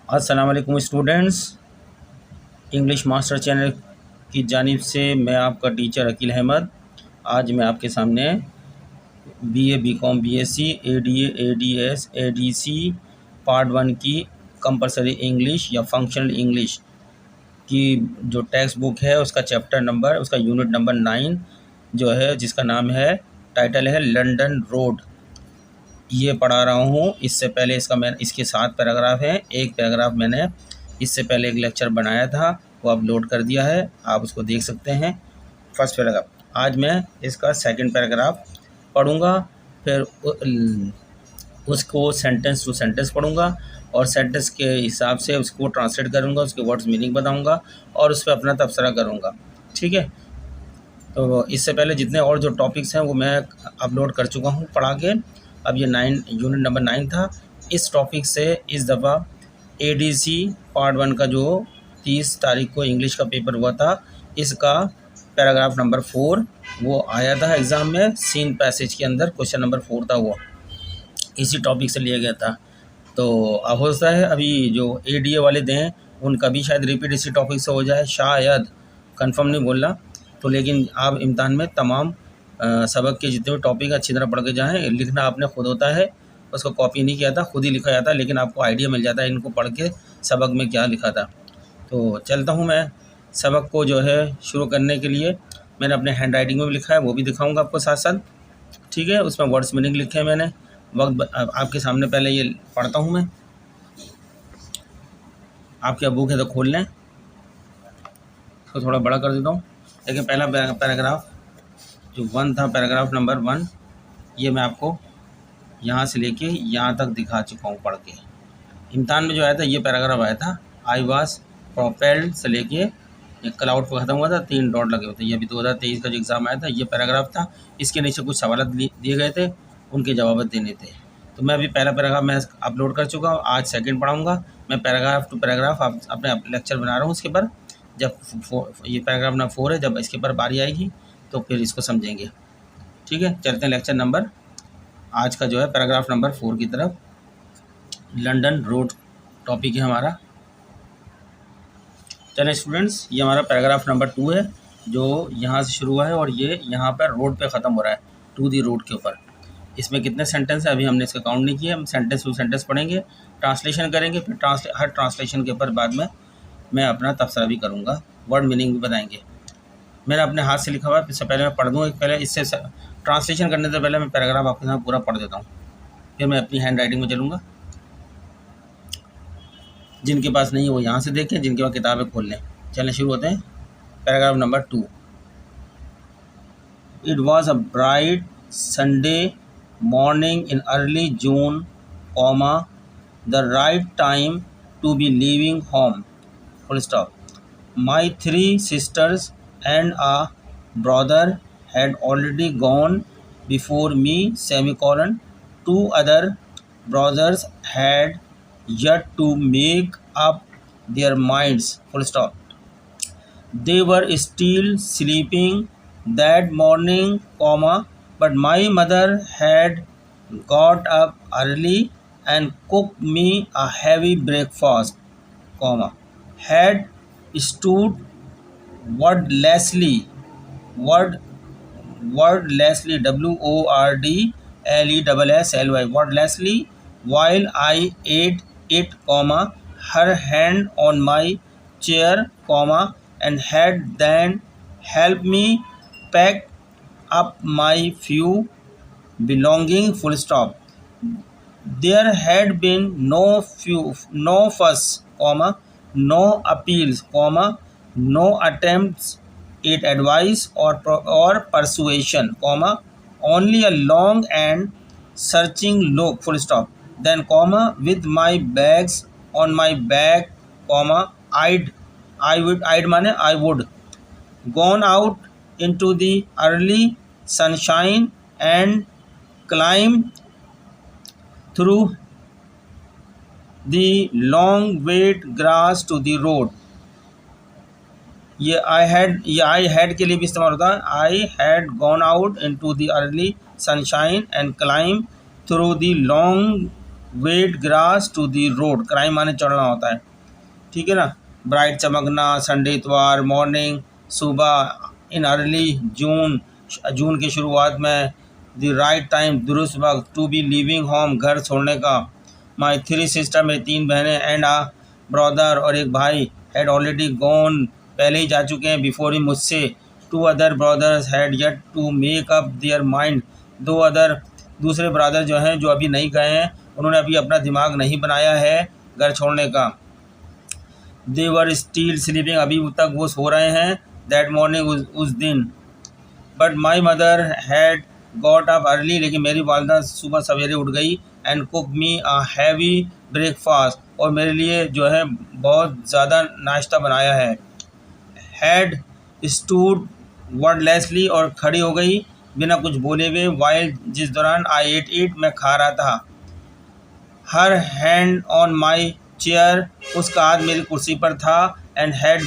अस्सलाम वालेकुम students. English master channel की जानिब से मैं आपका टीचर अकील अहमद। आज मैं आपके सामने BA, BCom, BSc, ADA, ADS, ADC part 1 की कंपलसरी इंग्लिश या फंक्शनल इंग्लिश की जो टेक्स्ट बुक है उसका चैप्टर नंबर, उसका यूनिट नंबर 9 जो है, जिसका नाम है, टाइटल है लंदन रोड, ये पढ़ा रहा हूँ। इससे पहले मैं इसके 7 पैराग्राफ हैं। एक पैराग्राफ मैंने इससे पहले एक लेक्चर बनाया था, वो अपलोड कर दिया है, आप उसको देख सकते हैं। First paragraph. आज मैं इसका सेकंड पैराग्राफ पढ़ूँगा, फिर उसको सेंटेंस टू सेंटेंस पढ़ूँगा और सेंटेंस के हिसाब से उसको ट्रांसलेट करूँगा, उसके वर्ड्स मीनिंग बताऊँगा और उस पर अपना तबसरा करूँगा। ठीक है। तो इससे पहले जितने और जो टॉपिक्स हैं वो मैं अपलोड कर चुका हूँ पढ़ा के। अब ये यूनिट नंबर 9 था। इस टॉपिक से इस दफ़ा एडीसी पार्ट 1 का जो 30 तारीख को इंग्लिश का पेपर हुआ था, इसका पैराग्राफ नंबर 4 वो आया था एग्ज़ाम में। सीन पैसेज के अंदर क्वेश्चन नंबर 4 था, वो इसी टॉपिक से लिया गया था। तो अब हो सकता है अभी जो एडीए वाले दें उनका भी शायद रिपीट इसी टॉपिक से हो जाए, शायद, कंफर्म नहीं बोल रहा। तो लेकिन आप इम्तहान में तमाम सबक के जितने भी टॉपिक अच्छी तरह पढ़ के जाएँ। लिखना आपने खुद होता है, उसको कॉपी नहीं किया था, खुद ही लिखा जाता है, लेकिन आपको आइडिया मिल जाता है इनको पढ़ के सबक में क्या लिखा था। तो चलता हूँ मैं सबक को जो है शुरू करने के लिए। मैंने अपने हैंड राइटिंग में भी लिखा है, वो भी दिखाऊँगा आपको साथ साथ। ठीक है, उसमें वर्ड्स मीनिंग लिखे हैं मैंने। वक्त आपके सामने पहले ये पढ़ता हूँ मैं। आपके बुक है तो खोल लें, इसको थोड़ा बड़ा कर देता हूँ। देखिए, पहला पैराग्राफ जो 1 था, पैराग्राफ नंबर 1, ये मैं आपको यहाँ से लेके यहाँ तक दिखा चुका हूँ पढ़ के। इम्तहान में जो आया था ये पैराग्राफ आया था, आई वाज प्रोपेल्ड से लेके क्लाउड पर ख़त्म हुआ था, 3 डॉट लगे हुए थे। ये अभी 2023 का जो एग्ज़ाम आया था ये पैराग्राफ था। इसके नीचे कुछ सवाल दिए गए थे, उनके जवाब देने थे। तो मैं अभी पहला पैराग्राफ मैं अपलोड कर चुका हूँ, आज सेकंड पढ़ाऊँगा। मैं पैराग्राफ टू पैराग्राफ अपने लेक्चर बना रहा हूँ उसके पर। जब ये पैराग्राफ नंबर 4 है, जब इसके पर बारी आएगी तो फिर इसको समझेंगे। ठीक है, चलते हैं लेक्चर नंबर आज का जो है पैराग्राफ नंबर 4 की तरफ। लंदन रोड टॉपिक है हमारा। चलें स्टूडेंट्स, ये हमारा पैराग्राफ नंबर 2 है जो यहाँ से शुरू हुआ है और ये यहाँ पर रोड पे ख़त्म हो रहा है, टू दी रोड के ऊपर। इसमें कितने सेंटेंस है अभी हमने इसका काउंट नहीं किया। हम सेंटेंस टू सेंटेंस पढ़ेंगे, ट्रांसलेशन करेंगे, फिर हर ट्रांसलेशन के ऊपर बाद में मैं अपना तबसरा भी करूँगा, वर्ड मीनिंग भी बताएंगे। मैंने अपने हाथ से लिखा हुआ है, इससे पहले मैं पढ़ दूँ। पहले इससे ट्रांसलेशन करने से पहले मैं पैराग्राफ आपके साथ पूरा पढ़ देता हूँ, फिर मैं अपनी हैंड राइटिंग में चलूँगा। जिनके पास नहीं है वो यहाँ से देखें, जिनके पास किताबें खोल लें। चलें शुरू होते हैं। Paragraph number 2। It was a bright Sunday morning in early June, the right time to be leaving home, full stop. My 3 sisters and a brother had already gone before me, semicolon. 2 other brothers had yet to make up their minds, full stop. They were still sleeping that morning, but my mother had got up early and cooked me a heavy breakfast, had stood wordlessly, wordlessly, wordlessly, wordlessly, while I ate it, her hand on my chair, and had then helped me pack up my few belongings, full stop. There had been no fuss, no appeals, no attempts at advice or persuasion, only a long and searching look, full stop. Then, with my bags on my back, I'd I would gone out into the early sunshine and climb through the long wet grass to the road. ये I had के लिए भी इस्तेमाल होता है। I had gone out into the early sunshine and climbed through the long wet grass to the road, climb माने चढ़ना होता है, ठीक है ना। ब्राइट चमकना, संडे इतवार, मॉर्निंग सुबह, इन अर्ली जून, जून की शुरुआत में, द राइट टाइम दुरुस्त वक्त, टू बी लिविंग होम घर छोड़ने का, माई 3 सिस्टर मेरी 3 बहनें, एंड आ ब्रदर और एक भाई, हैड ऑलरेडी गॉन पहले ही जा चुके हैं, बिफोर ही मुझसे, 2 other brothers had yet to make up their mind, 2 other दूसरे ब्रदर जो हैं जो अभी नहीं गए हैं, उन्होंने अभी अपना दिमाग नहीं बनाया है घर छोड़ने का, दे वर स्टिल स्लीपिंग अभी तक वो सो रहे हैं, दैट मॉर्निंग उस दिन, but my mother had got up early लेकिन मेरी वालदा सुबह सवेरे उठ गई, and cook me a heavy breakfast और मेरे लिए जो है बहुत ज़्यादा नाश्ता बनाया है, हैड स्टूड वर्डलेसली और खड़ी हो गई बिना कुछ बोले हुए, वाइल जिस दौरान आई एट इट मैं खा रहा था, her hand on my chair उसका हाथ मेरी कुर्सी पर था, and had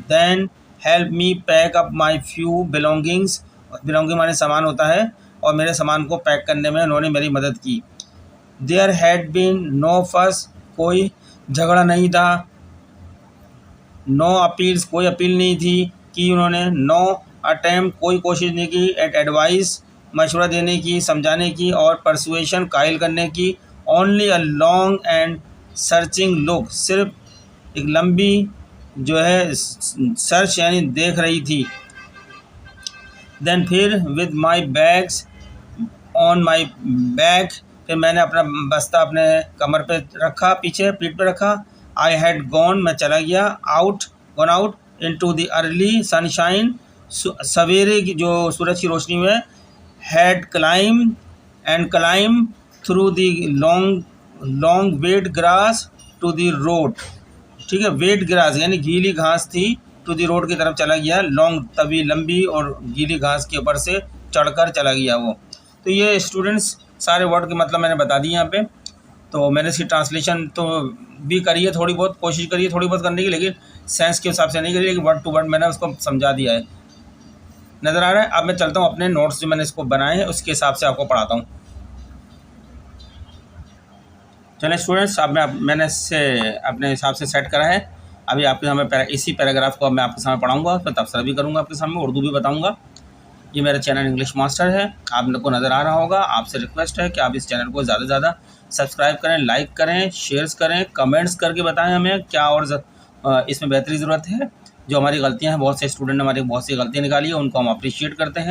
then help me pack up my few belongings, belonging माने सामान होता है, और मेरे सामान को पैक करने में उन्होंने मेरी मदद की, देयर हैड बीन नो फस कोई झगड़ा नहीं था, नो अपील्स कोई अपील नहीं थी कि उन्होंने, नो अटैम्प्ट कोई कोशिश नहीं की, एट एडवाइस मशवरा देने की, समझाने की, और परसुएशन कायल करने की, only a long and searching look सिर्फ एक लंबी जो है सर्च यानी देख रही थी, देन फिर with my bags on my back फिर मैंने अपना बस्ता अपने कमर पे रखा, पीछे पीठ पे रखा, आई हैड गॉन मैं चला गया, out gone out into the early sunshine सवेरे की जो सूरज की रोशनी में, had climb through the long wet grass to the road, ठीक है, वेट ग्रास यानी गीली घास थी, टू दी रोड की तरफ चला गया, लॉन्ग तभी लंबी और गीली घास के ऊपर से चढ़कर चला गया वो। तो ये स्टूडेंट्स सारे वर्ड के मतलब मैंने बता दिए यहाँ पे, तो मैंने इसकी ट्रांसलेशन तो भी करी है, थोड़ी बहुत कोशिश करी है थोड़ी बहुत करने की, लेकिन सेंस के हिसाब से नहीं करी, लेकिन वर्ड टू वर्ड मैंने उसको समझा दिया है, नज़र आ रहा है। अब मैं चलता हूँ अपने नोट्स जो मैंने इसको बनाए हैं उसके हिसाब से आपको पढ़ाता हूँ। चलिए स्टूडेंट्स, अब मैंने इससे अपने हिसाब से सेट करा है, अभी आपके सामने इसी पैराग्राफ को अब मैं आपके सामने पढ़ाऊँगा, उसमें तबसरा भी करूँगा आपके सामने, उर्दू भी बताऊँगा। ये मेरा चैनल इंग्लिश मास्टर है, आप लोग को नज़र आ रहा होगा। आपसे रिक्वेस्ट है कि आप इस चैनल को ज़्यादा से ज़्यादा सब्सक्राइब करें, लाइक करें, शेयर्स करें, कमेंट्स करके बताएं हमें क्या और इसमें बेहतरी ज़रूरत है। जो हमारी गलतियां हैं, बहुत से स्टूडेंट ने हमारी बहुत सी गलतियां निकाली है, उनको हम अप्रिशिएट करते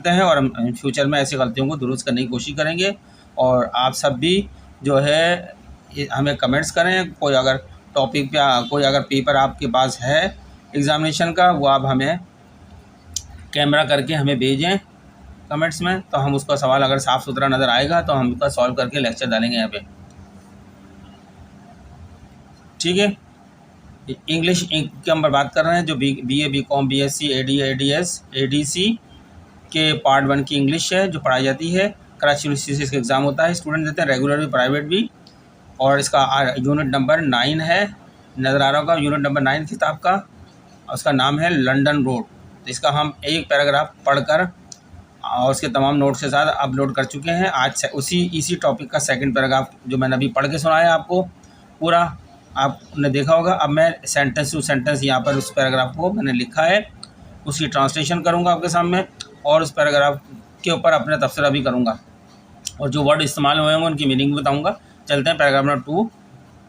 हैं और हम फ्यूचर में ऐसी गलतियों को दुरुस्त करने की कोशिश करेंगे। और आप सब भी जो है हमें कमेंट्स करें, कोई अगर टॉपिक पे कोई अगर पेपर आपके पास है एग्ज़ामिनेशन का, वो आप हमें कैमरा करके हमें भेजें कमेंट्स में, तो हम उसका सवाल अगर साफ़ सुथरा नज़र आएगा तो हम उसका सॉल्व करके लेक्चर डालेंगे यहाँ पे, ठीक है। इंग्लिश की हम बात कर रहे हैं, जो BA BCom BSc AD ADS ADC के पार्ट 1 की इंग्लिश है जो पढ़ाई जाती है। कराची यूनिवर्सिटी से इसका एग्ज़ाम होता है, स्टूडेंट देते हैं, रेगुलर भी प्राइवेट भी, और इसका यूनिट नंबर 9 है, नज़र आ रहा होगा यूनिट नंबर 9 किताब का, उसका नाम है लंदन रोड। तो इसका हम एक पैराग्राफ पढ़कर और उसके तमाम नोट्स के साथ अपलोड कर चुके हैं। आज से इसी टॉपिक का सेकंड पैराग्राफ जो मैंने अभी पढ़ के सुनाया आपको पूरा आपने देखा होगा। अब मैं सेंटेंस टू सेंटेंस यहाँ पर उस पैराग्राफ को मैंने लिखा है, उसकी ट्रांसलेशन करूँगा आपके सामने, और उस पैराग्राफ के ऊपर अपने तबसरा भी करूँगा, और जो वर्ड इस्तेमाल हुए होंगे उनकी मीनिंग बताऊँगा। चलते हैं paragraph number 2।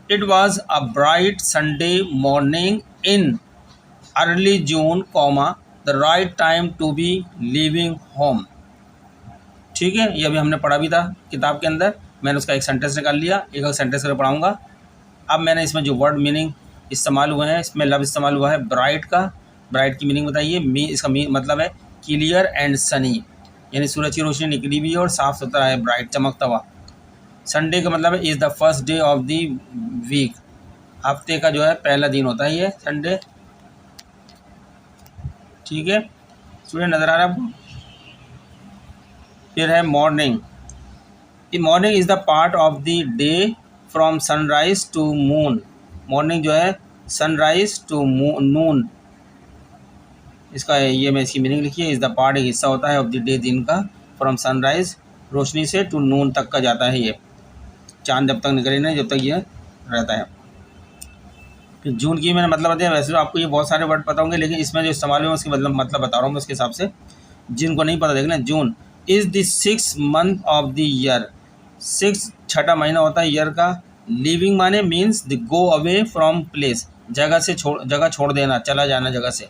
It was a bright Sunday morning in early June, the right time to be living home, ठीक है। ये अभी हमने पढ़ा भी था किताब के अंदर, मैंने उसका एक सेंटेंस निकाल लिया, एक सेंटेंस करके पढ़ाऊँगा। अब मैंने इसमें जो वर्ड मीनिंग इस्तेमाल हुए हैं, इसमें लफ्ज़ इस्तेमाल हुआ है ब्राइट का, ब्राइट की मीनिंग बताइए। इसका मतलब है क्लियर एंड सनी, यानी सूरज की रोशनी निकली हुई है और साफ़ सुथरा है, ब्राइट चमकता हुआ। संडे का मतलब है is the first day of the week, हफ्ते का जो है पहला दिन होता है ये संडे, ठीक है। स्टूडेंट नज़र आ रहा है आपको। फिर है morning, the morning is the part of the day from sunrise to moon, morning जो है सनराइज टू नून, इसका ये मैं इसकी मीनिंग लिखी है, इज़ द पार्ट एक हिस्सा होता है ऑफ द डे दिन का, फ्रॉम सनराइज रोशनी से टू नून तक का जाता है ये। चांद जब तक निकले नहीं, जब तक ये रहता है। फिर जून की मैंने मतलब बताया। वैसे तो आपको ये बहुत सारे वर्ड पता होंगे, लेकिन इसमें जो इस्तेमाल हुए उसके मतलब बता रहा हूँ मैं उसके हिसाब से। जिनको नहीं पता देख लें। June is the 6th month of the year. 6 छठा महीना होता है ईयर का। लिविंग माने means the go away from place, जगह छोड़ देना, चला जाना जगह से,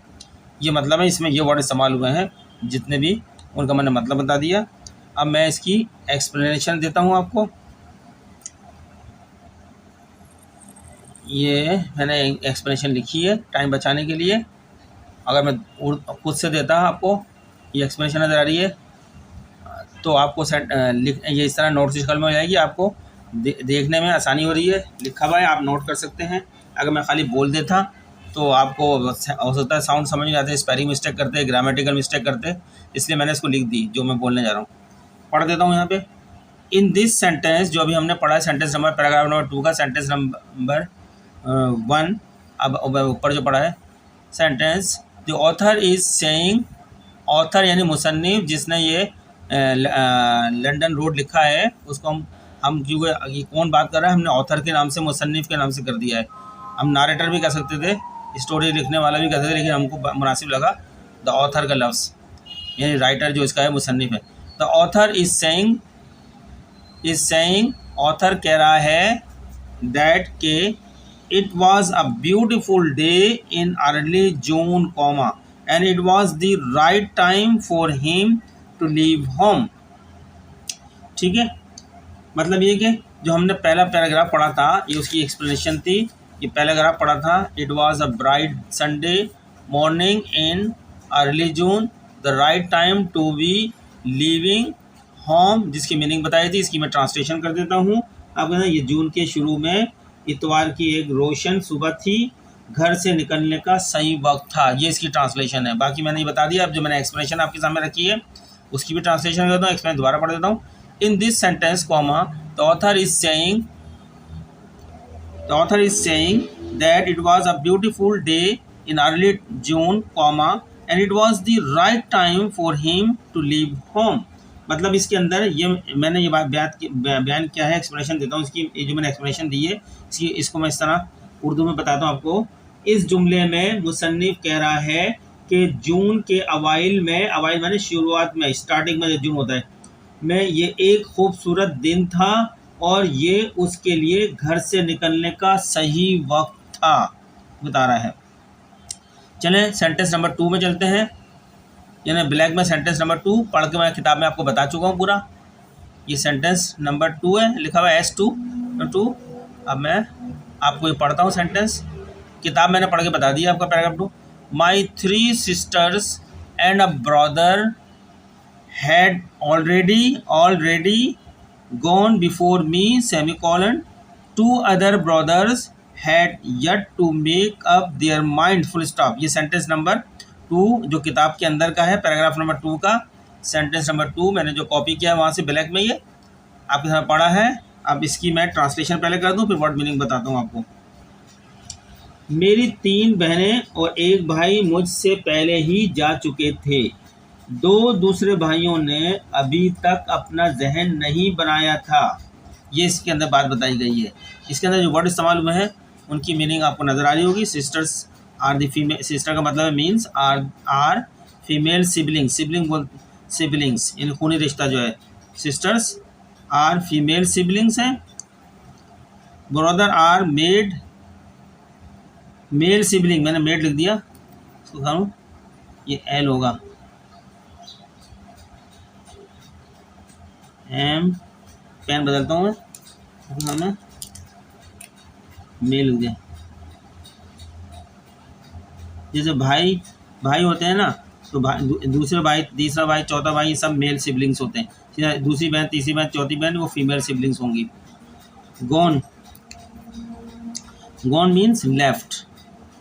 ये मतलब है। इसमें ये वर्ड इस्तेमाल हुए हैं जितने भी, उनका मैंने मतलब बता दिया। अब मैं इसकी एक्सप्लेनेशन देता हूँ आपको। ये मैंने एक्सप्लेनेशन लिखी है टाइम बचाने के लिए। अगर मैं खुद से देता आपको, ये एक्सप्लेनेशन नज़र आ रही है तो आपको ये इस तरह नोट की शक्ल में हो जाएगी। आपको देखने में आसानी हो रही है, लिखा हुआ है, आप नोट कर सकते हैं। अगर मैं खाली बोल देता तो आपको हो सकता है साउंड समझ नहीं आते, स्पेलिंग मिस्टेक करते, ग्रामेटिकल मिस्टेक करते, इसलिए मैंने इसको लिख दी जो मैं बोलने जा रहा हूँ। पढ़ देता हूँ यहाँ पे। इन दिस सेंटेंस, जो अभी हमने पढ़ा है सेंटेंस नंबर, पैराग्राफ नंबर 2 का सेंटेंस नंबर 1। अब ऊपर जो पढ़ा है sentence, the author is saying, author यानी मुसन्निफ जिसने ये लंदन रोड लिखा है, उसको हम क्योंकि कौन बात कर रहा है, हमने ऑथर के नाम से, मुसन्निफ के नाम से कर दिया है। हम नारेटर भी कह सकते थे, स्टोरी लिखने वाला भी कहते थे, लेकिन हमको मुनासिब लगा द ऑथर का लफ्ज़, यानी राइटर जो इसका है मुसन्निफ है। The author is saying, author कह रहा है दैट के it was a beautiful day in early June comma and it was the right time for him to leave home. ठीक है, मतलब ये कि जो हमने पहला पैराग्राफ पढ़ा था, ये उसकी एक्सप्लेनेशन थी। ये पैराग्राफ पढ़ा था, it was a bright Sunday morning in early June, the right time to be leaving home, जिसकी मीनिंग बताई थी। इसकी मैं ट्रांसलेशन कर देता हूँ। अब कहना ये जून के शुरू में इतवार की एक रोशन सुबह थी, घर से निकलने का सही वक्त था। ये इसकी ट्रांसलेशन है। बाकी मैंने ये बता दिया। अब जो मैंने एक्सप्लेनेशन आपके सामने रखी है उसकी भी ट्रांसलेशन करता हूँ। एक्सप्लेन दोबारा पढ़ देता हूँ। In this sentence, comma, the author is saying that it was a beautiful day in early June, comma, and it was the right time for him to leave home. मतलब इसके अंदर ये मैंने ये बात बयान किया है, एक्सप्लेनेशन देता हूँ इसकी। जो मैंने एक्सप्लेनेशन दी है इसको मैं इस तरह उर्दू में बताता हूँ आपको। इस जुमले में मुसन्निफ कह रहा है कि जून के अवाइल में, अवाइल माने शुरुआत में, स्टार्टिंग में जो जून होता है में, ये एक खूबसूरत दिन था और ये उसके लिए घर से निकलने का सही वक्त था, बता रहा है। चलें सेंटेंस नंबर 2 में चलते हैं। यानी ब्लैक में सेंटेंस नंबर 2 पढ़ के मैं किताब में आपको बता चुका हूँ पूरा। ये सेंटेंस नंबर 2 है, लिखा हुआ है S2। अब मैं आपको ये पढ़ता हूँ सेंटेंस। किताब मैंने पढ़ के बता दिया आपका paragraph 2। My 3 sisters and a brother had already gone before me, semicolon. 2 other brothers had yet to make up their mind, full stop। ये सेंटेंस नंबर 2 जो किताब के अंदर का है, पैराग्राफ नंबर 2 का सेंटेंस नंबर 2 मैंने जो कॉपी किया है वहाँ से ब्लैक में, ये आपके सामने पढ़ा है। अब इसकी मैं ट्रांसलेशन पहले कर दूँ, फिर वर्ड मीनिंग बताता हूँ आपको। मेरी 3 बहनें और 1 भाई मुझसे पहले ही जा चुके थे। 2 दूसरे भाइयों ने अभी तक अपना जहन नहीं बनाया था। ये इसके अंदर बात बताई गई है। इसके अंदर जो वर्ड इस्तेमाल हुए हैं उनकी मीनिंग आपको नज़र आ रही होगी। Sisters are the female, sister का मतलब है means are female siblings, siblings यानी खूनी रिश्ता जो है। सिस्टर्स आर फीमेल सिबलिंग्स हैं। ब्रदर आर मेल सिबलिंग, मैंने मेड लिख दिया, इसको करूँ ये एल होगा, एम, पेन बदलता हूँ मैं, मेल लिख दिया। जैसे भाई होते हैं ना, तो दूसरे भाई, तीसरा भाई, चौथा भाई, ये सब मेल सिबलिंग्स होते हैं। दूसरी बहन, तीसरी बहन, चौथी बहन वो फीमेल सिबलिंग्स होंगी। गॉन मीन्स लेफ्ट,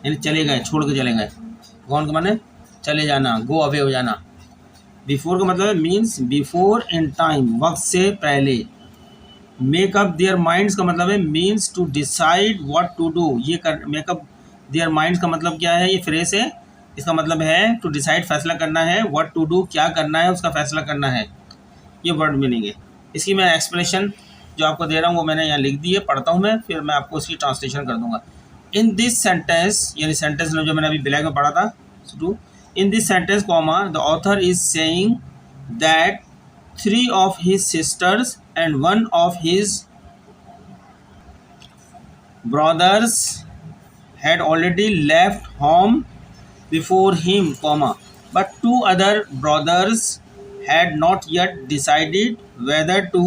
यानी चले गए, छोड़ के चले गए। गॉन का माने चले जाना, गो अवे हो जाना। बिफोर का मतलब है मीन्स बिफोर इन टाइम, वक्त से पहले। मेक अप देयर माइंड्स का मतलब है means to decide what to do. ये मेक अप देयर माइंड्स का मतलब क्या है, ये फ्रेज है, इसका मतलब है टू डिसाइड, फैसला करना है, व्हाट टू डू, क्या करना है उसका फैसला करना है। ये वर्ड मीनिंग है। इसकी मैं एक्सप्लेनेशन जो आपको दे रहा हूँ वो मैंने यहाँ लिख दी है, पढ़ता हूँ मैं, फिर मैं आपको उसकी ट्रांसलेशन कर दूंगा। इन दिस सेंटेंस, यानी सेंटेंस जो मैंने अभी ब्लैक में पढ़ा था, to in this sentence comma the author is saying that 3 of his sisters and 1 of his brothers had already left home before him, comma, but 2 other brothers had not yet decided whether to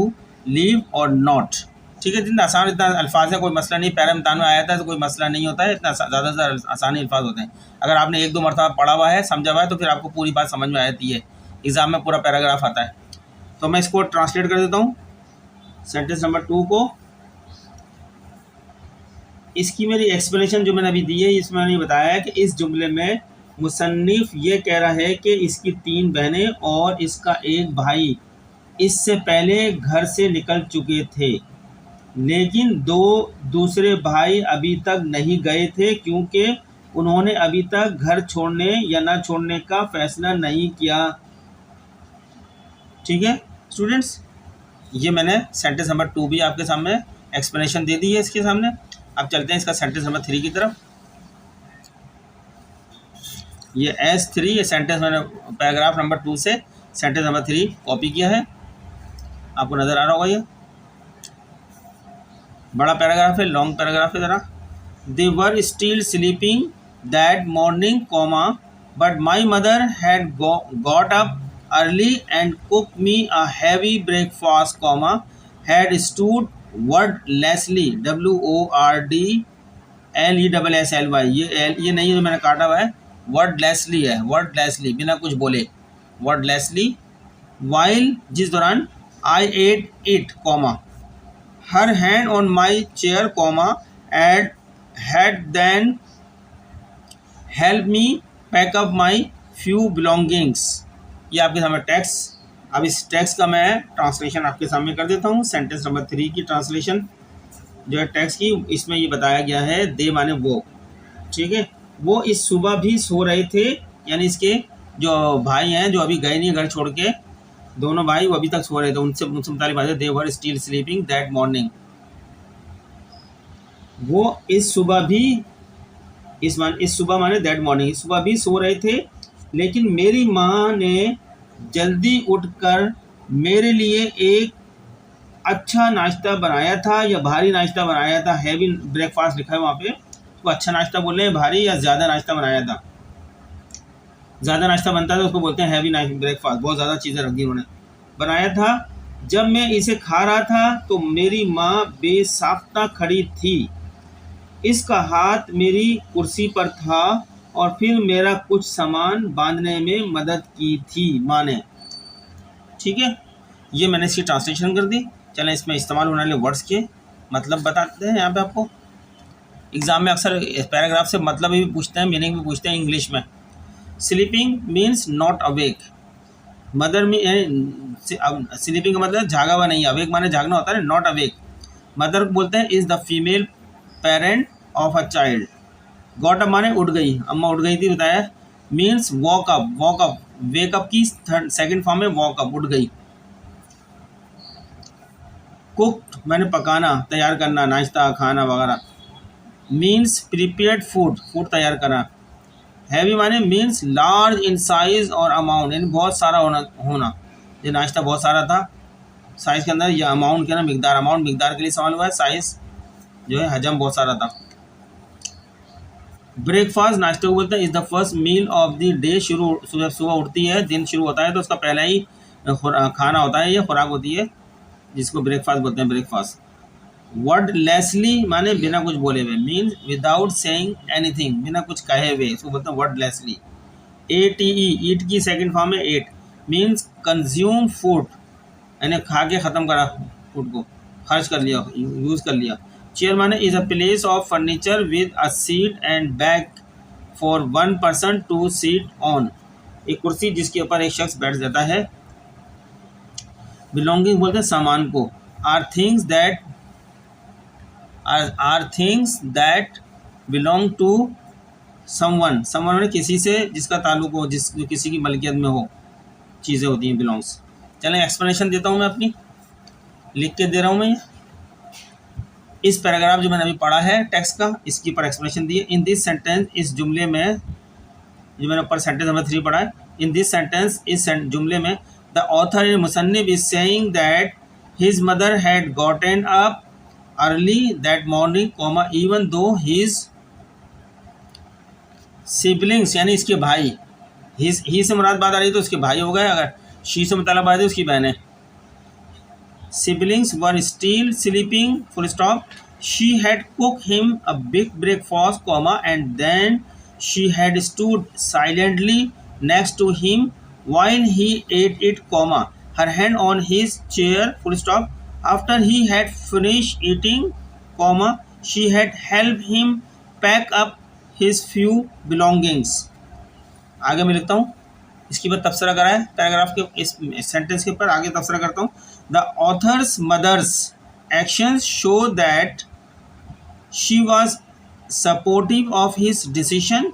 leave or not। ठीक है, इतना आसान, इतना अल्फाज है, कोई मसला नहीं। पैरा इम्तिहान में आया था तो कोई मसला नहीं होता है, इतना ज़्यादा से आसानी अल्फाज होते हैं। अगर आपने 1-2 मरतबा पढ़ा हुआ है, समझा हुआ है, तो फिर आपको पूरी बात समझ में आ जाती है। एग्ज़ाम में पूरा पैराग्राफ आता है। तो मैं इसको ट्रांसलेट कर देता हूँ सेंटेंस नंबर 2 को। इसकी मेरी एक्सप्लेनेशन जो मैंने अभी दी है, इसमें मैंने बताया है कि इस जुमले में मुसन्निफ ये कह रहा है कि इसकी 3 बहनें और इसका एक भाई इससे पहले घर से निकल चुके थे, लेकिन 2 दूसरे भाई अभी तक नहीं गए थे क्योंकि उन्होंने अभी तक घर छोड़ने या ना छोड़ने का फैसला नहीं किया। ठीक है स्टूडेंट्स, ये मैंने सेंटेंस नंबर 2 भी आपके सामने एक्सप्लेनेशन दे दी है इसके सामने। अब चलते हैं इसका सेंटेंस नंबर 3 की तरफ। ये S3, ये सेंटेंस मैंने पैराग्राफ नंबर 2 से सेंटेंस नंबर 3 कॉपी किया है, आपको नज़र आ रहा होगा। ये बड़ा पैराग्राफ है, लॉन्ग पैराग्राफ है ज़रा। They were still sleeping that morning, comma, but my mother had got up early and cooked me a heavy breakfast, comma, had stood wordlessly, wordlessly, ये नहीं जो मैंने काटा हुआ है, wordlessly है, wordlessly बिना कुछ बोले, wordlessly, while जिस दौरान I ate it, comma, her hand on my chair, comma, and had then helped me pack up my few belongings। ये आपके सामने टेक्स्ट। अब इस टेक्स्ट का मैं ट्रांसलेशन आपके सामने कर देता हूँ। सेंटेंस नंबर 3 की ट्रांसलेशन जो है टेक्स्ट की, इसमें ये बताया गया है, दे माने वो, ठीक है, वो इस सुबह भी सो रहे थे, यानी इसके जो भाई हैं जो अभी गए नहीं घर छोड़ के, दोनों भाई वो अभी तक सो रहे थे, उनसे मुतालिक बात है, they were still sleeping that morning. वो इस सुबह भी, इस सुबह माने दैट मॉर्निंग, इस सुबह भी सो रहे थे, लेकिन मेरी माँ ने जल्दी उठकर मेरे लिए एक अच्छा नाश्ता बनाया था या भारी नाश्ता बनाया था। हैवी ब्रेकफास्ट लिखा है वहाँ पे, तो अच्छा नाश्ता बोल रहे हैं, भारी या ज़्यादा नाश्ता बनाया था। ज़्यादा नाश्ता बनता है तो उसको बोलते हैं हैवी ब्रेकफास्ट, बहुत ज़्यादा चीज़ें रख दी उन्होंने, बनाया था। जब मैं इसे खा रहा था तो मेरी माँ बेसाख्ता खड़ी थी, इसका हाथ मेरी कुर्सी पर था और फिर मेरा कुछ सामान बांधने में मदद की थी माँ ने। ठीक है, ये मैंने इसकी ट्रांसलेशन कर दी। चलें इसमें इस्तेमाल होने वाले वर्ड्स के मतलब बताते हैं। यहाँ पे आपको एग्ज़ाम में अक्सर पैराग्राफ से मतलब भी पूछते हैं, मीनिंग भी पूछते हैं इंग्लिश में। Sleeping means not awake, mother में स्लीपिंग का मतलब जागा हुआ नहीं, अवेक माने जागना होता है, नॉट अवेक। मदर बोलते हैं is the female parent of a child. Got up माने उठ गई, अम्मा उठ गई थी बताया। Means walk up, walk up wake up की सेकंड फॉर्म में वॉक अप, उठ गई। कुक्ड माने पकाना, तैयार करना, नाश्ता खाना वगैरह। मीन्स प्रिपेयर्ड फूड, फूड तैयार करना। हैवी माने मीन्स लार्ज इन साइज और अमाउंट, यानी बहुत सारा होना। ये नाश्ता बहुत सारा था, साइज के अंदर, या अमाउंट के ना मिकदार, अमाउंट मिकदार के लिए सवाल हुआ है, साइज जो है हजम बहुत सारा था। ब्रेकफास्ट नाश्ते को बोलते हैं, is the first meal of the day. सुबह उठती है, दिन शुरू होता है तो उसका पहला ही खाना होता है, ये खुराक होती है जिसको ब्रेकफास्ट बोलते हैं, ब्रेकफास्ट। वर्डलेसली माने बिना कुछ बोले हुए, मीन्स विदाउट सेइंग एनीथिंग, बिना कुछ कहे हुए, इसको बोलते हैं वर्डलेसली। ATE, ईट की सेकंड फॉर्म है एट, मीन्स कंज्यूम फूड, यानी खा के ख़त्म करा फूड को, खर्च कर लिया, यूज़ कर लिया। चेयर माने is a place of furniture with a seat and back for one person to seat on, एक कुर्सी जिसके ऊपर एक शख्स बैठ जाता है। बिलोंगिंग बोलते हैं सामान को। Are things that belong to someone, someone माने किसी से जिसका ताल्लुक हो, जो किसी की मलकियत में हो, चीज़ें होती हैं बिलोंग्स। चलें एक्सप्लेनेशन देता हूँ मैं अपनी, लिख के दे रहा हूँ मैं। इस पैराग्राफ जो मैंने अभी पढ़ा है टेक्स्ट का, इसके ऊपर एक्सप्लेनेशन दी है। इन दिस सेंटेंस, इस जुमले में, जो मैंने ऊपर सेंटेंस नंबर 3 पढ़ा है, इन दिस सेंटेंस, इस जुमले में द ऑथर मुसन्निफ is saying that his mother had gotten up early that morning comma even though his siblings, यानी इसके भाई, ही से मुराद बात आ रही है तो उसके भाई हो गए, अगर शी से मुताला बात है उसकी बहनें, siblings were still sleeping full stop. She had cooked him a big breakfast comma and then she had stood silently next to him while he ate it comma, her hand on his chair full stop. After he had finished eating comma, she had helped him pack up his few belongings. आगे मैं लिखता हूँ, इसके बाद तबसरा करा है paragraph के इस सेंटेंस के ऊपर, आगे तबसरा करता हूँ। The author's mother's actions show that she was supportive of his decision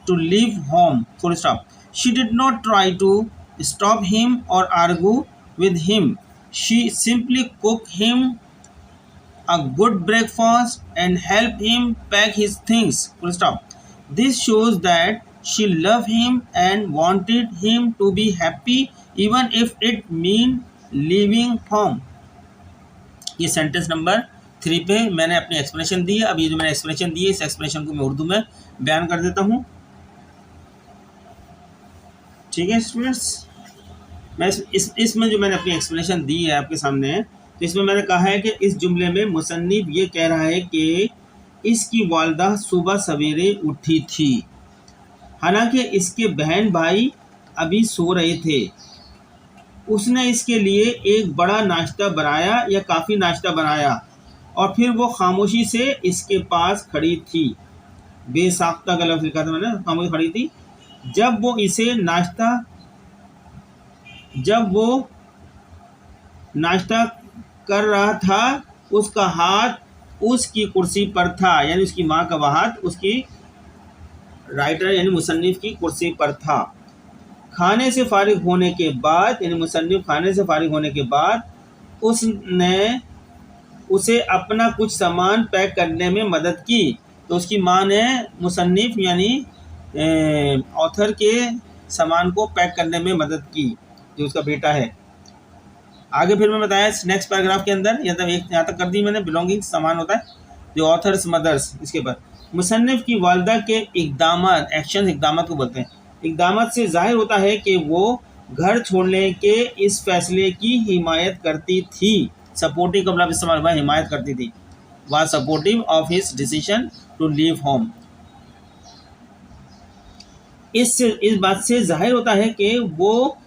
to leave home full stop. She did not try to stop him or argue with him, she simply cook him a good breakfast and help him pack his things full stop. This shows that she loved him and wanted him to be happy even if it meant leaving home. ये sentence number 3 पे मैंने अपनी explanation दी है। अब ये जो मैंने explanation दी है, इस एक्सप्लेनेशन को मैं उर्दू में बयान कर देता हूँ। ठीक है स्टूडेंट्स, मैं इसमें जो मैंने अपनी एक्सप्लेनेशन दी है आपके सामने, तो इसमें मैंने कहा है कि इस जुमले में मुसन्निफ ये कह रहा है कि इसकी वालदा सुबह सवेरे उठी थी, हालांकि इसके बहन भाई अभी सो रहे थे। उसने इसके लिए एक बड़ा नाश्ता बनाया या काफ़ी नाश्ता बनाया और फिर वो खामोशी से इसके पास खड़ी थी। बेसाख्ता का लफ्ज़ लिखा था मैंने, खामोशी खड़ी थी। जब वो नाश्ता कर रहा था उसका हाथ उसकी कुर्सी पर था, यानी उसकी माँ का हाथ उसकी राइटर यानी मुसन्निफ की कुर्सी पर था। खाने से फारिग होने के बाद, यानी मुसन्निफ खाने से फारिग होने के बाद उसने उसे अपना कुछ सामान पैक करने में मदद की। तो उसकी माँ ने मुसन्निफ यानी ऑथर के सामान को पैक करने में मदद की, जो उसका बेटा है। आगे फिर मैं बताया नेक्स्ट पैराग्राफ के अंदर, यहाँ तक कर दी मैंने, बिलोंगिंग सामान होता है, जो ऑथर्स मदर्स, इसके बाद मुसन्निफ की वालदा के इक़दामात, एक्शन इक़दामात को बोलते हैं। इक़दामात से जाहिर होता है कि वो घर छोड़ने के इस फैसले की हिमायत करती थी। सपोर्टिव का मतलब इस्तेमाल हुआ, हिमायत करती थी, was supportive of his decision to leave home. इस बात से जाहिर होता है कि वो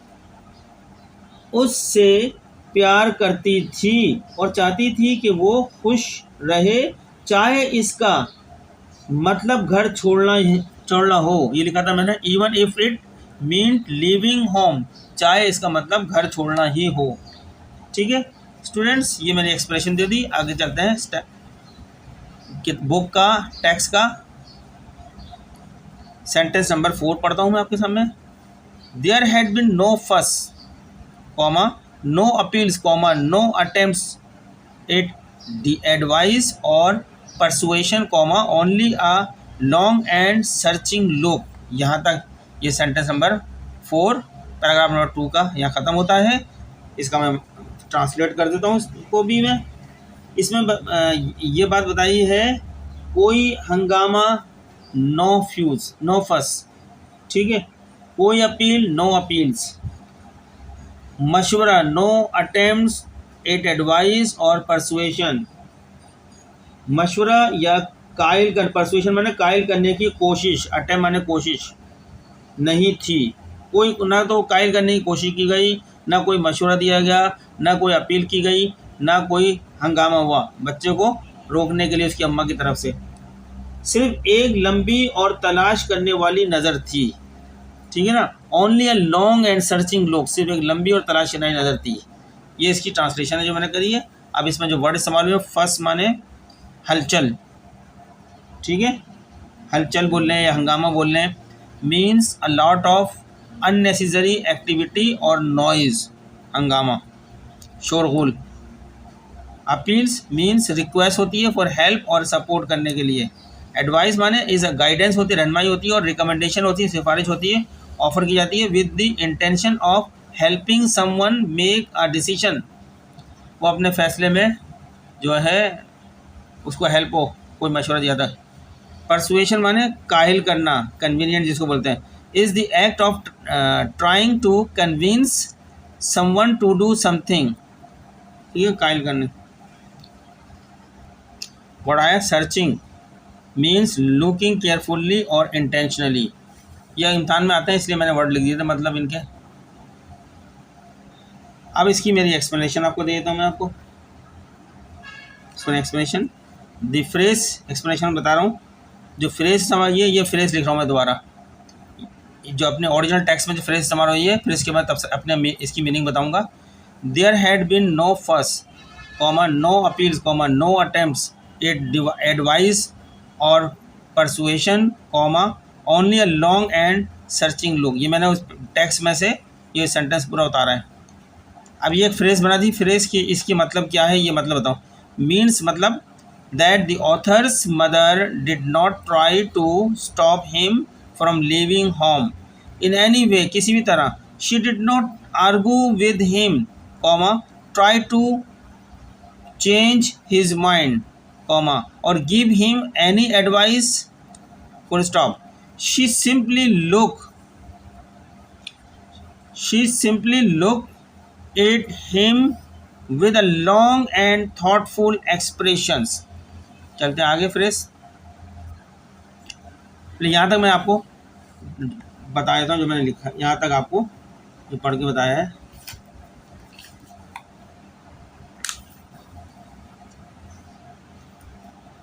उससे प्यार करती थी और चाहती थी कि वो खुश रहे, चाहे इसका मतलब घर छोड़ना हो। ये लिखा था मैंने, even if it meant living home, चाहे इसका मतलब घर छोड़ना ही हो। ठीक है स्टूडेंट्स, ये मैंने एक्सप्रेशन दे दी। आगे चलते हैं बुक का टेक्स्ट का सेंटेंस नंबर 4 पढ़ता हूँ मैं आपके सामने। There had been no fuss comma no appeals comma no attempts at the advice or persuasion comma only a long and searching look. यहाँ तक ये सेंटेंस नंबर 4 पैराग्राफ नंबर 2 का यहाँ ख़त्म होता है। इसका मैं ट्रांसलेट कर देता हूँ इसको भी मैं। इसमें ये बात बताई है, कोई हंगामा नो फस, ठीक है, कोई अपील नो अपील्स, मशवरा no attempts at advice or persuasion. मशवरा या कायल कर, परसुएशन माने कायल करने की कोशिश, अटेम्प्ट माने कोशिश नहीं थी। कोई ना तो कायल करने की कोशिश की गई, ना कोई मशवरा दिया गया, ना कोई अपील की गई, ना कोई हंगामा हुआ बच्चे को रोकने के लिए उसकी अम्मा की तरफ से। सिर्फ एक लंबी और तलाश करने वाली नज़र थी, ठीक है ना। Only a long and searching look, सिर्फ एक लंबी और तलाश करने वाली नज़र थी। ये इसकी ट्रांसलेशन है जो मैंने करी है। अब इसमें जो वर्ड इस्तेमाल हुए, फर्स्ट माने हलचल, ठीक है, हलचल बोल रहे हैं या हंगामा बोल रहे हैं, means a lot of unnecessary activity और नॉइज़, हंगामा शोरगुल। अपील्स मीन्स रिक्वेस्ट होती है फॉर हेल्प और सपोर्ट करने के लिए। एडवाइस माने इज अ गाइडेंस होती है, रहनुमाई होती है, और रिकमेंडेशन होती है, सिफारिश होती है, ऑफर की जाती है with the intention of helping someone make a decision, वो अपने फैसले में जो है उसको हेल्प हो, कोई मशवरा दिया था। परसुएशन माने काहिल करना, कन्वीनियंट जिसको बोलते हैं, is the act of trying to convince someone to do something, ठीक है, काहिल करने। व्हाट आया, सर्चिंग मीन्स लुकिंग केयरफुल्ली और इंटेंशनली। यह इम्तहान में आते हैं इसलिए मैंने वर्ड लिख दिए थे मतलब इनके। अब इसकी मेरी एक्सप्लेनेशन आपको दे देता हूँ मैं आपको, सुन एक्सप्लेनेशन। द फ्रेज, एक्सप्लेनेशन बता रहा हूँ, जो फ्रेज समझिए, ये फ्रेज लिख रहा हूँ मैं दोबारा, जो अपने ओरिजिनल टेक्स्ट में जो फ्रेज समझ रही है, फिर इसके बाद तब से अपने इसकी मीनिंग बताऊँगा। There had been no fuss comma no appeals comma no attempts at advice or persuasion comma only a long and searching look. ये मैंने उस टेक्स्ट में से ये सेंटेंस पूरा उतारा है। अब ये एक फ्रेज बना दी, फ्रेज की इसकी मतलब क्या है ये मतलब बताओ। मीन्स मतलब that the author's mother did not try to stop him from living home in any way, किसी भी तरह। She did not argue with him comma try to change his mind comma or give him any advice full stop. She simply looked at him with a long and thoughtful expressions। चलते हैं आगे phrase. यहाँ तक मैं आपको बता देता हूँ जो मैंने लिखा, यहाँ तक आपको जो पढ़ के बताया है।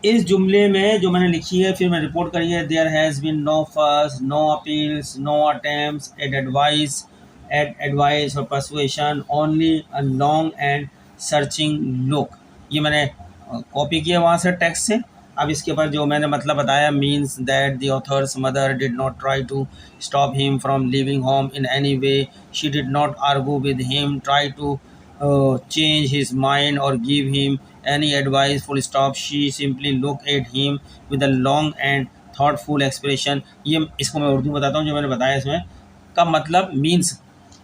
इस जुमले में जो मैंने लिखी है फिर मैं रिपोर्ट करी है, there has been no fuss, no appeals, no attempts at advice or persuasion, only a long and searching look. ये मैंने कॉपी किया वहाँ से टेक्स्ट से। अब इसके ऊपर जो मैंने मतलब बताया, means that the author's mother did not try to stop him from living home in any way, she did not argue with him, try to change his mind or give him any advice full stop, she simply looked at him with a long and thoughtful expression। ये इसको मैं उर्दू बताता हूँ जो मैंने बताया इसमें का मतलब। मीन्स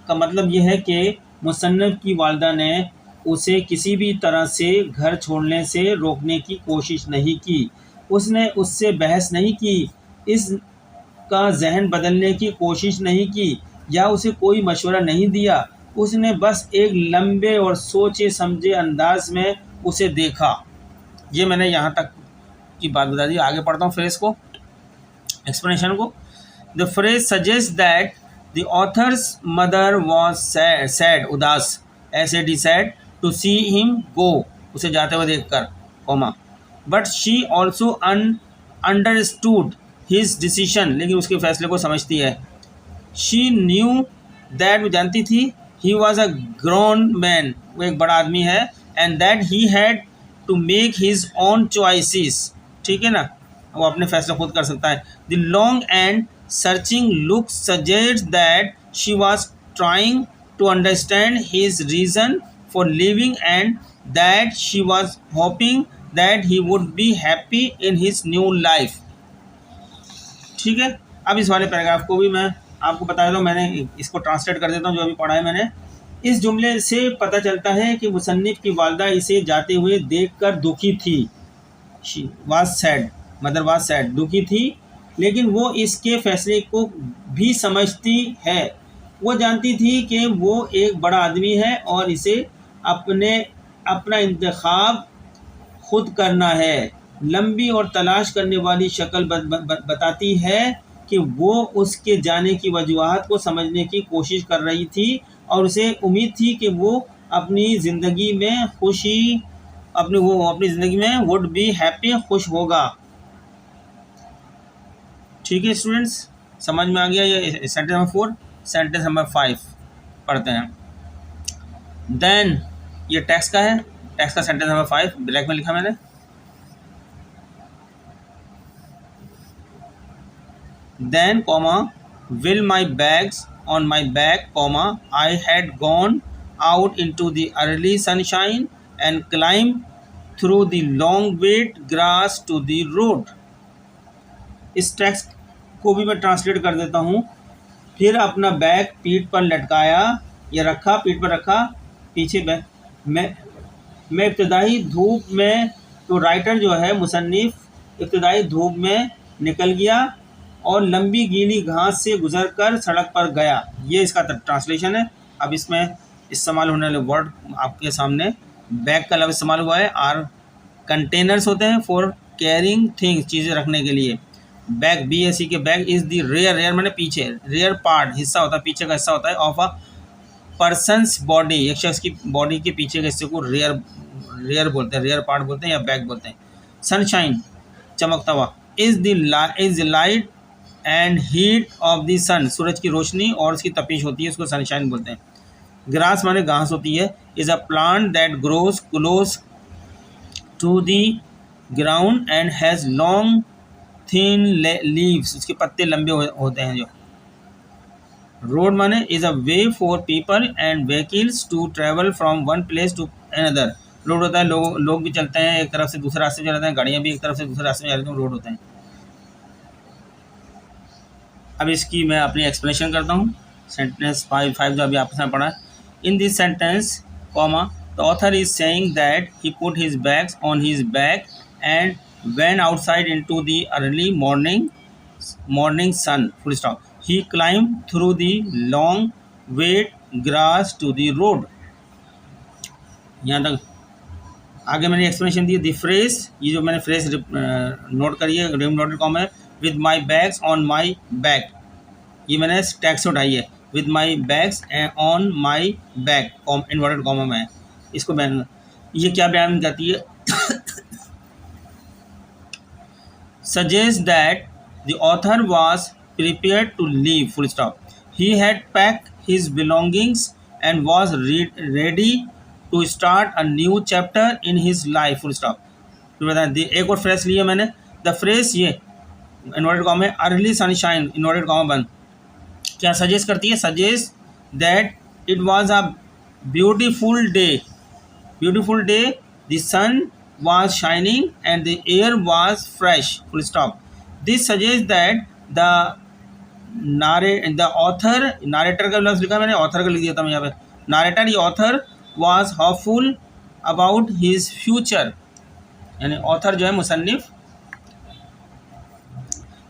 का मतलब ये है कि मुसन्नफ़ की वालदा ने उसे किसी भी तरह से घर छोड़ने से रोकने की कोशिश नहीं की, उसने उससे बहस नहीं की, इसका जहन बदलने की कोशिश नहीं की या उसे कोई मशवरा नहीं दिया, उसने बस एक लंबे और सोचे समझे अंदाज में उसे देखा। ये मैंने यहाँ तक की बात बता दी। आगे पढ़ता हूँ फ्रेज को, एक्सप्लेनेशन को। The phrase suggest that the author's mother was sad, उदास, SAD sad, to see him go, उसे जाते हुए देखकर, comma, but she also understood his decision, लेकिन उसके फैसले को समझती है। शी न्यू दैट, वो जानती थी, he was a grown man, वो एक बड़ा आदमी है, and that he had to make his own choices, ठीक है ना, वो अपने फैसले खुद कर सकता है। The long and searching look suggest that she was trying to understand his reason for leaving and that she was hoping that he would be happy in his new life, ठीक है। अब इस वाले पैराग्राफ को भी मैं आपको बता देता हूँ, मैंने इसको ट्रांसलेट कर देता हूँ जो अभी पढ़ा है मैंने। इस जुमले से पता चलता है कि मुसन्निफ़ की वालदा इसे जाते हुए देखकर दुखी थी। She was sad, mother was sad, दुखी थी, लेकिन वो इसके फैसले को भी समझती है। वो जानती थी कि वो एक बड़ा आदमी है और इसे अपना इंतखाब खुद करना है। लंबी और तलाश करने वाली शक्ल बताती है कि वो उसके जाने की वजूहात को समझने की कोशिश कर रही थी और उसे उम्मीद थी कि वो अपनी ज़िंदगी में अपनी ज़िंदगी में वुड बी हैप्पी, खुश होगा। ठीक है स्टूडेंट्स, समझ में आ गया ये सेंटेंस नंबर 4। सेंटेंस नंबर 5 पढ़ते हैं। देन, ये टेक्स्ट का है, टेक्स्ट का सेंटेंस नंबर 5 ब्लैक में लिखा मैंने। Then, will my bags on my back, I had gone out into the early sunshine and climb through the long wet grass to the road। इस text को भी मैं ट्रांसलेट कर देता हूँ। फिर अपना बैग पीठ पर लटकाया या रखा, पीठ पर रखा, पीछे बैग मैं इब्तदाई धूप में, तो राइटर जो है मुसन्निफ इब्तदाई धूप में निकल गया और लंबी गीली घास से गुजरकर सड़क पर गया। ये इसका ट्रांसलेशन है। अब इसमें इस्तेमाल होने वाले वर्ड आपके सामने बैग का लफ्ज़ इस्तेमाल हुआ है। आर कंटेनर्स होते हैं फॉर कैरिंग थिंग्स, चीज़ें रखने के लिए। बैग BAC के बैग इज़ द रेयर मैंने पीछे, रेयर पार्ट हिस्सा होता है, पीछे का हिस्सा होता है ऑफ अ पर्सनस बॉडी, एक शख्स की बॉडी के पीछे के हिस्से को रेयर बोलते हैं, रेयर पार्ट बोलते हैं या बैग बोलते हैं। सनशाइन चमकता हुआ, is light and heat of the sun, सूरज की रोशनी और उसकी तपिश होती है, उसको सनशाइन बोलते हैं। ग्रास माने घास होती है। Is a plant that grows close to the ground and has long thin leaves, उसके पत्ते लंबे होते हैं। जो रोड माने is a way for people and vehicles to travel from one place to another. Road होता है, लोग भी चलते हैं, एक तरफ से दूसरे रास्ते में चलते हैं, गाड़ियाँ भी एक तरफ से दूसरे रास्ते में चलती हैं, रोड होते हैं। अब इसकी मैं अपनी एक्सप्लेनेशन करता हूँ। सेंटेंस 5 जो अभी आपने पढ़ा। इन this sentence comma the author is saying that he put his bags on his back and went outside into the early morning sun, full stop. He climbed through the long wet grass to the road। यहाँ तक आगे मैंने explanation the. The phrase, ये जो मैंने phrase note करी है, noted com है, with my bags on my back, ये मैंने टैग से उठाई है। With my bags on my back, inverted comma में, इसको बयान, ये क्या बयान करती है? Suggests that the author was prepared to leave, full stop. He had packed his belongings and was ready to start a new chapter in his life, full stop. तो बताएं, एक और फ्रेज लिया मैंने। द फ्रेज ये inverted comma में, early sunshine inverted comma बंद, क्या सजेस्ट करती है? Suggest that it was a beautiful day, the sun was shining and the air was fresh, full stop. This suggests that the author, narrator का लफ्ज़ लिखा मैंने, author का लिख दिया था मैं यहाँ पे, narrator ये author was hopeful about his future, यानी author जो है मुसन्निफ।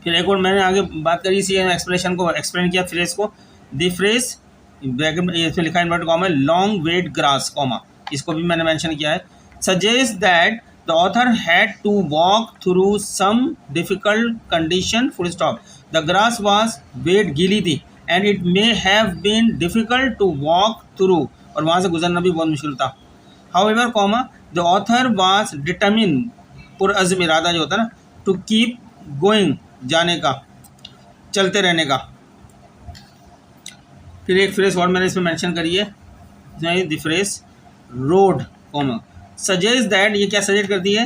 फिर एक और मैंने आगे बात करी, इसी एक्सप्लेनेशन को एक्सप्लेन किया फ्रेज को। द फ्रेज ब्रैकेट इसमें लिखा inverted comma, long wet grass comma, इसको भी मैंने मेंशन किया है। Suggests that the author had to walk through some difficult condition, full stop. The grass was wet, गीली थी, and it may have been difficult to walk through, और वहाँ से गुजरना भी बहुत मुश्किल था। However, comma, the author was determined, पुरअज़्म इरादा जो होता है ना, to keep going, जाने का, चलते रहने का। फिर एक फ्रेज और मैंने इसमें मेंशन करी है, the phrase road comma suggest that, ये क्या सजेस्ट करती है?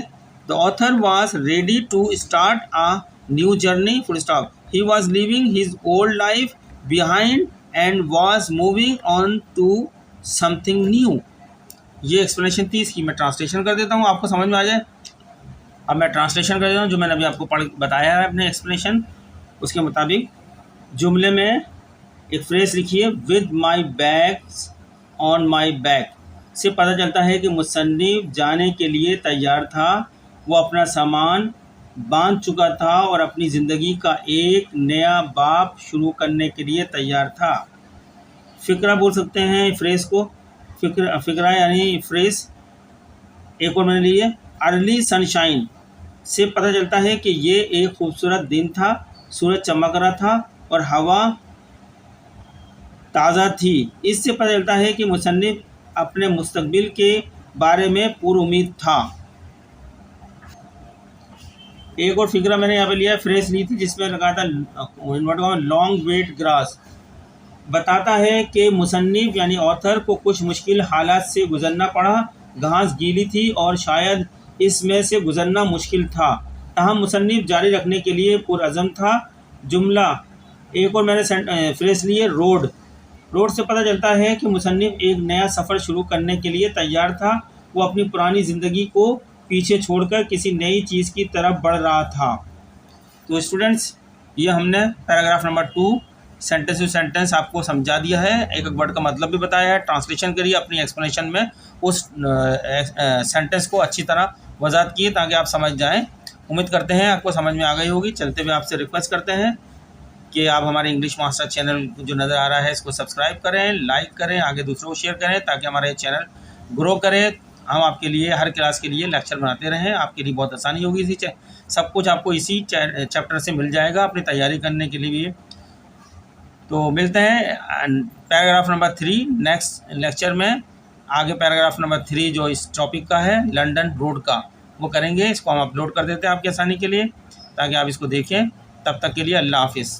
The author was ready to start a new journey, full stop. He was leaving his old life behind and was moving on to something new. ये explanation थी, इसकी मैं translation कर देता हूँ, आपको समझ में आ जाए। अब मैं ट्रांसलेशन कर देता हूँ जो मैंने अभी आपको बताया है अपने एक्सप्लेनेशन, उसके मुताबिक। जुमले में एक फ्रेज लिखिए, with my bags on my back, से पता चलता है कि मुसन्निफ जाने के लिए तैयार था। वो अपना सामान बांध चुका था और अपनी ज़िंदगी का एक नया बाब शुरू करने के लिए तैयार था। फ़िक्रा बोल सकते हैं फ्रेज़ को, फ़िक्रा यानी फ्रेज़। एक और मैंने लिए, अर्ली सनशाइन, से पता चलता है कि ये एक खूबसूरत दिन था, सूरज चमक रहा था और हवा ताज़ा थी। इससे पता चलता है कि मुसन्निफ अपने मुस्तकबिल के बारे में पुरुमीद था। एक और फिक्रा मैंने यहाँ पे लिया, फ्रेज ली थी जिसमें लगा था लॉन्ग वेट ग्रास, बताता है कि मुसन्निफ यानी ऑथर को कुछ मुश्किल हालात से गुजरना पड़ा। घास गीली थी और शायद इसमें से गुजरना मुश्किल था, ताहम मुसन्निफ जारी रखने के लिए पुरअज़म था। जुमला एक और मैंने फ्रेज लिए, रोड से पता चलता है कि मुसन्निफ एक नया सफ़र शुरू करने के लिए तैयार था। वो अपनी पुरानी ज़िंदगी को पीछे छोड़कर किसी नई चीज़ की तरफ बढ़ रहा था। तो स्टूडेंट्स, ये हमने paragraph number 2 sentence to sentence आपको समझा दिया है, एक एक वर्ड का मतलब भी बताया है। ट्रांसलेशन करिए अपनी एक्सप्लेनेशन में, उस सेंटेंस को अच्छी तरह वजाहत किए ताकि आप समझ जाएं। उम्मीद करते हैं आपको समझ में आ गई होगी। चलते हुए आपसे रिक्वेस्ट करते हैं कि आप हमारे इंग्लिश मास्टर चैनल जो नज़र आ रहा है इसको सब्सक्राइब करें, लाइक करें, आगे दूसरों को शेयर करें ताकि हमारा ये चैनल ग्रो करे। हम आपके लिए हर क्लास के लिए लेक्चर बनाते रहें, आपके लिए बहुत आसानी होगी। इसी सब कुछ आपको इसी चैप्टर से मिल जाएगा अपनी तैयारी करने के लिए भी। तो मिलते हैं पैराग्राफ नंबर 3 नेक्स्ट लेक्चर में। आगे पैराग्राफ नंबर 3 जो इस टॉपिक का है लंदन रोड का, वो करेंगे। इसको हम अपलोड कर देते हैं आपकी आसानी के लिए ताकि आप इसको देखें। तब तक के लिए अल्लाह हाफिज़।